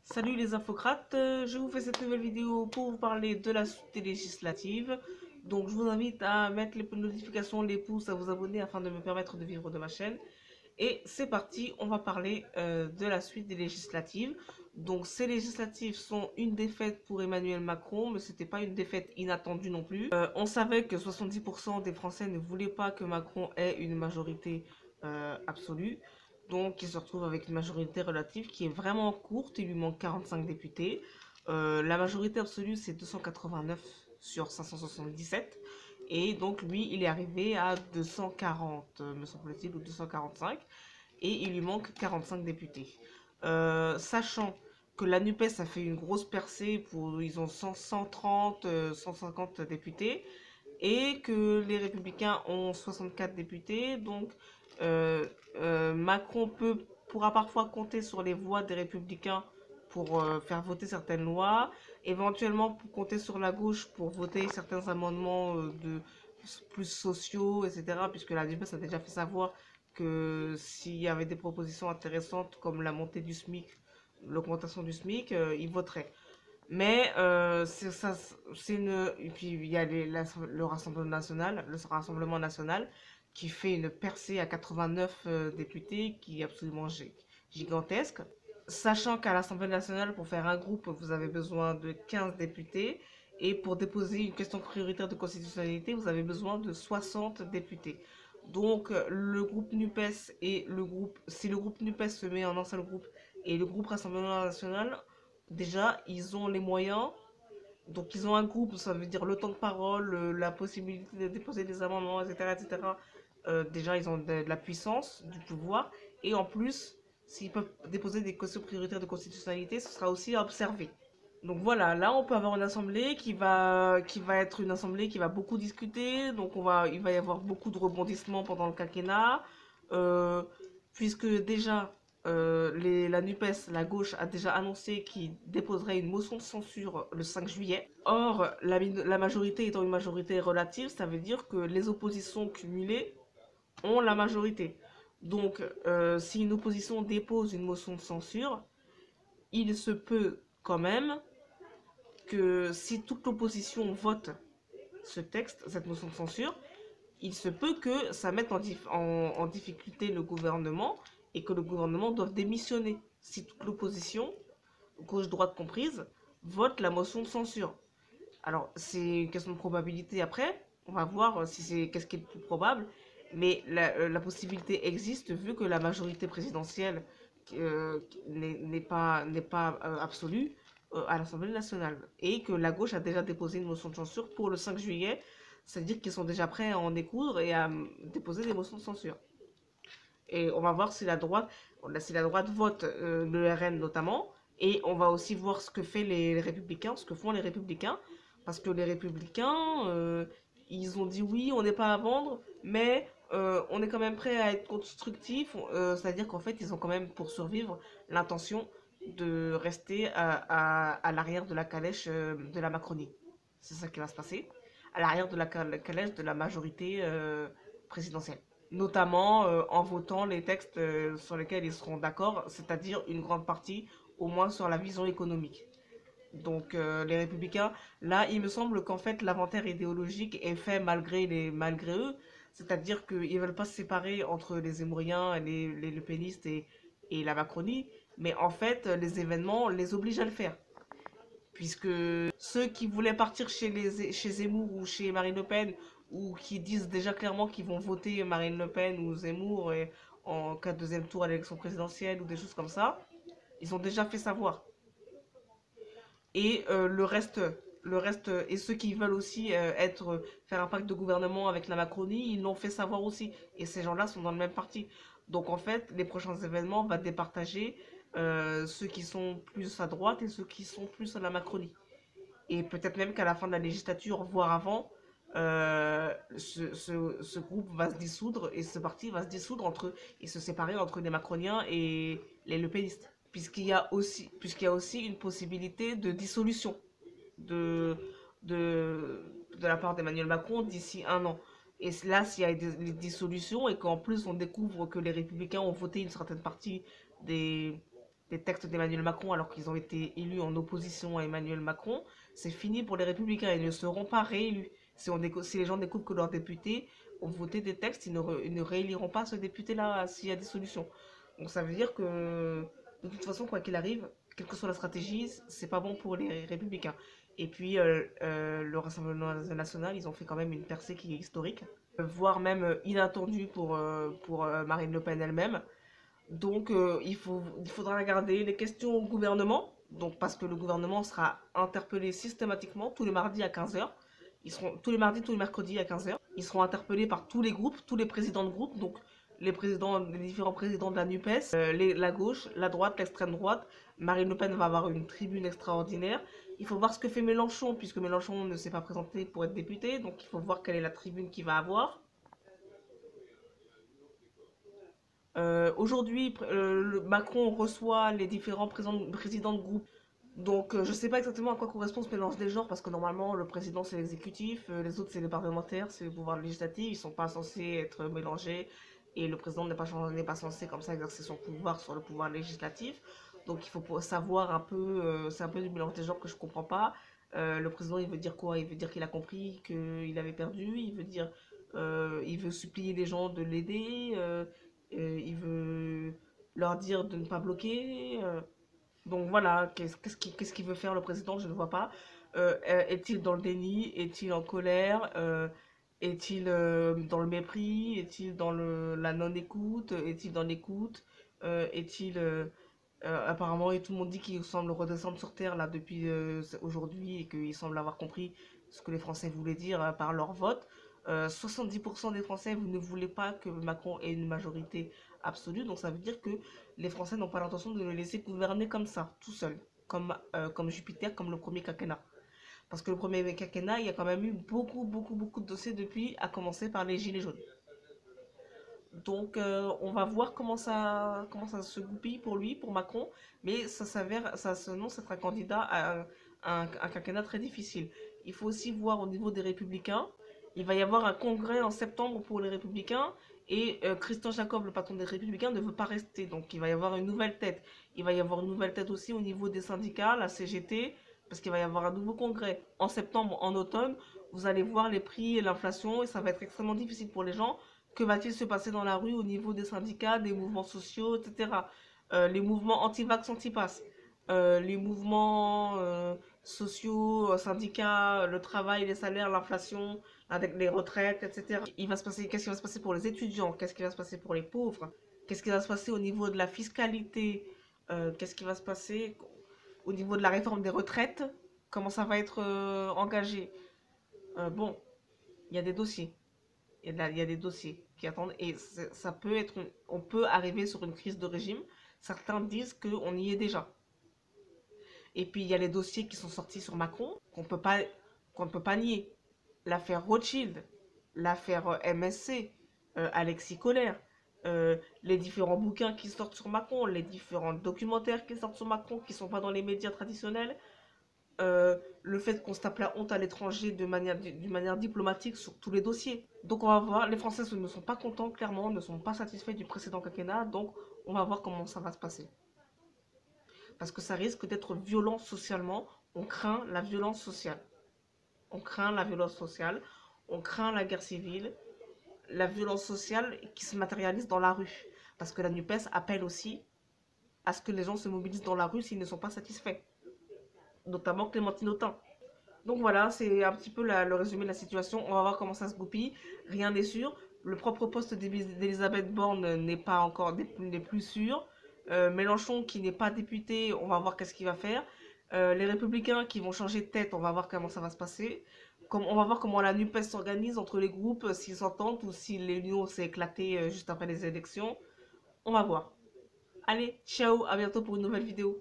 Salut les infocrates, je vous fais cette nouvelle vidéo pour vous parler de la suite des législatives. Donc je vous invite à mettre les notifications, les pouces, à vous abonner afin de me permettre de vivre de ma chaîne. Et c'est parti, on va parler de la suite des législatives. Donc ces législatives sont une défaite pour Emmanuel Macron, mais c'était pas une défaite inattendue non plus. On savait que 70% des Français ne voulaient pas que Macron ait une majorité absolue. Donc il se retrouve avec une majorité relative qui est vraiment courte, il lui manque 45 députés. La majorité absolue c'est 289 sur 577. Et donc lui, il est arrivé à 240, me semble-t-il, ou 245. Et il lui manque 45 députés. Sachant que la NUPES a fait une grosse percée, ils ont 100, 130, 150 députés. Et que les Républicains ont 64 députés. Donc Macron pourra parfois compter sur les voix des Républicains pour faire voter certaines lois, éventuellement pour compter sur la gauche pour voter certains amendements plus sociaux, etc. Puisque la NUPES a déjà fait savoir que s'il y avait des propositions intéressantes comme la montée du SMIC, l'augmentation du SMIC, ils voteraient. Mais c'est une. Et puis il y a le Rassemblement national qui fait une percée à 89 députés qui est absolument gigantesque. Sachant qu'à l'Assemblée nationale, pour faire un groupe, vous avez besoin de 15 députés. Et pour déposer une question prioritaire de constitutionnalité, vous avez besoin de 60 députés. Donc le groupe NUPES et le groupe. Si le groupe NUPES se met en un seul groupe et le groupe Rassemblement national, déjà, ils ont les moyens. Donc, ils ont un groupe, ça veut dire le temps de parole, la possibilité de déposer des amendements, etc. etc. Déjà, ils ont de la puissance, du pouvoir. Et en plus, s'ils peuvent déposer des questions prioritaires de constitutionnalité, ce sera aussi observé. Donc voilà, là on peut avoir une assemblée qui va être une assemblée qui va beaucoup discuter. Donc il va y avoir beaucoup de rebondissements pendant le quinquennat. Euh, Puisque déjà la NUPES, la gauche, a déjà annoncé qu'il déposerait une motion de censure le 5 juillet. Or, la majorité étant une majorité relative, ça veut dire que les oppositions cumulées ont la majorité. Donc, si une opposition dépose une motion de censure, il se peut quand même que si toute l'opposition vote ce texte, cette motion de censure, il se peut que ça mette en difficulté le gouvernement et que le gouvernement doive démissionner si toute l'opposition, gauche-droite comprise, vote la motion de censure. Alors, c'est une question de probabilité après. On va voir si c'est qu'est-ce qui est le plus probable. Mais la possibilité existe vu que la majorité présidentielle n'est pas absolue à l'Assemblée nationale. Et que la gauche a déjà déposé une motion de censure pour le 5 juillet. C'est-à-dire qu'ils sont déjà prêts à en découdre et à déposer des motions de censure. Et on va voir si la droite vote le RN notamment. Et on va aussi voir ce que fait les républicains, ce que font les républicains. Parce que les républicains, ils ont dit oui, on n'est pas à vendre, mais on est quand même prêt à être constructif. C'est-à-dire qu'en fait, ils ont quand même, pour survivre, l'intention de rester à l'arrière de la calèche de la Macronie. C'est ça qui va se passer. À l'arrière de la calèche de la majorité présidentielle, notamment en votant les textes sur lesquels ils seront d'accord, c'est-à-dire une grande partie au moins sur la vision économique. Donc les républicains, là il me semble qu'en fait l'inventaire idéologique est fait malgré eux, c'est-à-dire qu'ils ne veulent pas se séparer entre les Zemmouriens, les Le Penistes et la Macronie, mais en fait les événements les obligent à le faire. Puisque ceux qui voulaient partir chez Zemmour ou chez Marine Le Pen, ou qui disent déjà clairement qu'ils vont voter Marine Le Pen ou Zemmour en cas de deuxième tour à l'élection présidentielle ou des choses comme ça, ils ont déjà fait savoir. Et et ceux qui veulent aussi faire un pacte de gouvernement avec la Macronie, ils l'ont fait savoir aussi. Et ces gens-là sont dans le même parti. Donc en fait, les prochains événements vont départager ceux qui sont plus à droite et ceux qui sont plus à la Macronie. Et peut-être même qu'à la fin de la législature, voire avant, ce groupe va se dissoudre et ce parti va se dissoudre et se séparer entre les macroniens et les lepénistes. Puisqu'il y a aussi une possibilité de dissolution de, de la part d'Emmanuel Macron d'ici un an. Et là, s'il y a des dissolutions et qu'en plus on découvre que les républicains ont voté une certaine partie des, des textes d'Emmanuel Macron alors qu'ils ont été élus en opposition à Emmanuel Macron, c'est fini pour les Républicains. Ils ne seront pas réélus. Si les gens découvrent que leurs députés ont voté des textes, ils ne rééliront pas ce député-là s'il y a des solutions. Donc ça veut dire que, de toute façon, quoi qu'il arrive, quelle que soit la stratégie, c'est pas bon pour les Républicains. Et puis, le Rassemblement national, ils ont fait quand même une percée qui est historique, voire même inattendue pour Marine Le Pen elle-même. Donc, il faudra regarder les questions au gouvernement. Donc, parce que le gouvernement sera interpellé systématiquement tous les mardis à 15 heures. Ils seront tous les mardis, tous les mercredis à 15 heures. Ils seront interpellés par tous les groupes, tous les présidents de groupe. Donc, les différents présidents de la NUPES, la gauche, la droite, l'extrême droite. Marine Le Pen va avoir une tribune extraordinaire. Il faut voir ce que fait Mélenchon, puisque Mélenchon ne s'est pas présenté pour être député. Donc, il faut voir quelle est la tribune qu'il va avoir. Aujourd'hui, Macron reçoit les différents présidents de groupe. Donc, je ne sais pas exactement à quoi correspond ce mélange des genres, parce que normalement, le président, c'est l'exécutif, les autres, c'est les parlementaires, c'est le pouvoir législatif, ils ne sont pas censés être mélangés, et le président n'est pas censé, comme ça, exercer son pouvoir sur le pouvoir législatif. Donc, il faut savoir un peu, c'est un peu du mélange des genres que je ne comprends pas. Le président, il veut dire quoi? Il veut dire qu'il a compris qu'il avait perdu, il veut supplier les gens de l'aider, il veut leur dire de ne pas bloquer. Donc voilà, qu'est-ce qu'il veut faire le président? Je ne vois pas. Est-il dans le déni? Est-il en colère? Est-il dans le mépris? Est-il dans la non-écoute? Est-il dans l'écoute? Est-il... apparemment, et tout le monde dit qu'il semble redescendre sur Terre là depuis aujourd'hui et qu'il semble avoir compris ce que les Français voulaient dire par leur vote. 70% des Français, vous ne voulez pas que Macron ait une majorité absolue, donc ça veut dire que les Français n'ont pas l'intention de le laisser gouverner comme ça, tout seul, comme Jupiter, comme le premier quinquennat. Parce que le premier quinquennat, il y a quand même eu beaucoup de dossiers depuis, à commencer par les Gilets jaunes. Donc, on va voir comment ça se goupille pour lui, pour Macron, mais ça s'annonce être un candidat à un quinquennat très difficile. Il faut aussi voir au niveau des Républicains. Il va y avoir un congrès en septembre pour les Républicains et Christian Jacob, le patron des Républicains, ne veut pas rester. Donc, il va y avoir une nouvelle tête. Il va y avoir une nouvelle tête aussi au niveau des syndicats, la CGT, parce qu'il va y avoir un nouveau congrès en septembre, en automne. Vous allez voir les prix et l'inflation et ça va être extrêmement difficile pour les gens. Que va-t-il se passer dans la rue au niveau des syndicats, des mouvements sociaux, etc. Les mouvements anti-vax, anti-pass, les mouvements sociaux, syndicats, le travail, les salaires, l'inflation, avec les retraites, etc. Qu'est-ce qui va se passer pour les étudiants? Qu'est-ce qui va se passer pour les pauvres? Qu'est-ce qui va se passer au niveau de la fiscalité? Qu'est-ce qui va se passer au niveau de la réforme des retraites? Comment ça va être engagé? Bon, il y a des dossiers. Il y a des dossiers qui attendent et ça peut être, on peut arriver sur une crise de régime. Certains disent qu'on y est déjà. Et puis il y a les dossiers qui sont sortis sur Macron qu'on ne peut pas nier. L'affaire Rothschild, l'affaire MSC, Alexis Colère, les différents bouquins qui sortent sur Macron, les différents documentaires qui sortent sur Macron qui ne sont pas dans les médias traditionnels. Le fait qu'on se tape la honte à l'étranger d'une manière diplomatique sur tous les dossiers. Donc on va voir, les Français ne sont pas contents, clairement, ne sont pas satisfaits du précédent quinquennat, donc on va voir comment ça va se passer. Parce que ça risque d'être violent socialement, on craint la violence sociale. On craint la violence sociale, on craint la guerre civile, la violence sociale qui se matérialise dans la rue. Parce que la NUPES appelle aussi à ce que les gens se mobilisent dans la rue s'ils ne sont pas satisfaits. Notamment Clémentine Autain. Donc voilà, c'est un petit peu le résumé de la situation. On va voir comment ça se goupille. Rien n'est sûr. Le propre poste d'Elisabeth Borne n'est plus sûr. Mélenchon qui n'est pas député, on va voir qu'est-ce qu'il va faire. Les Républicains qui vont changer de tête, on va voir comment ça va se passer. On va voir comment la NUPES s'organise entre les groupes, s'ils s'entendent ou si l'union s'est éclatée juste après les élections. On va voir. Allez, ciao, à bientôt pour une nouvelle vidéo.